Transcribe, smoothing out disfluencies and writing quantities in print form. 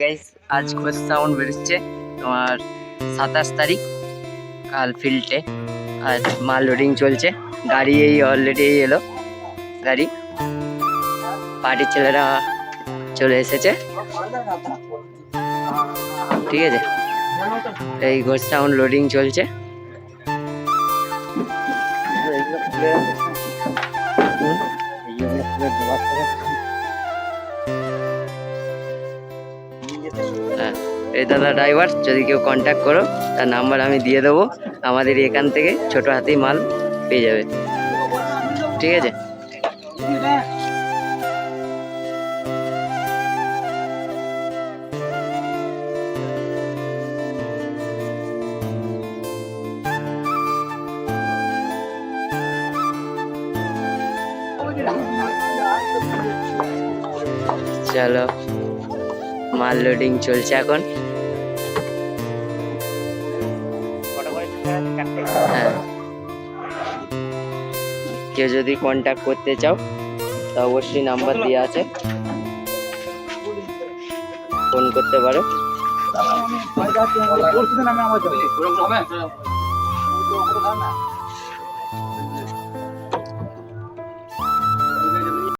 Guys আজ Ghosh sound বেরোচ্ছে তোমার 27 তারিখ কাল ফিল্ডে। আজ মাল লোডিং চলছে, গাড়ি এই অলরেডি এলো, গাড়ি পার্টির ছেলেরা চলে এসেছে, ঠিক আছে। এই ঘোষ সাউন্ড লোডিং চলছে। হ্যাঁ, এই দাদা ড্রাইভার, যদি কেউ কন্ট্যাক্ট করো তার নাম্বার আমি দিয়ে দেবো। আমাদের এখান থেকে ছোট হাতেই মাল পেয়ে যাবে, ঠিক আছে। চলো, মাল লোডিং চলছে এখন। হ্যাঁ, কেউ যদি কন্ট্যাক্ট করতে চাও তা অবশ্যই নাম্বার দেওয়া আছে, ফোন করতে পারো।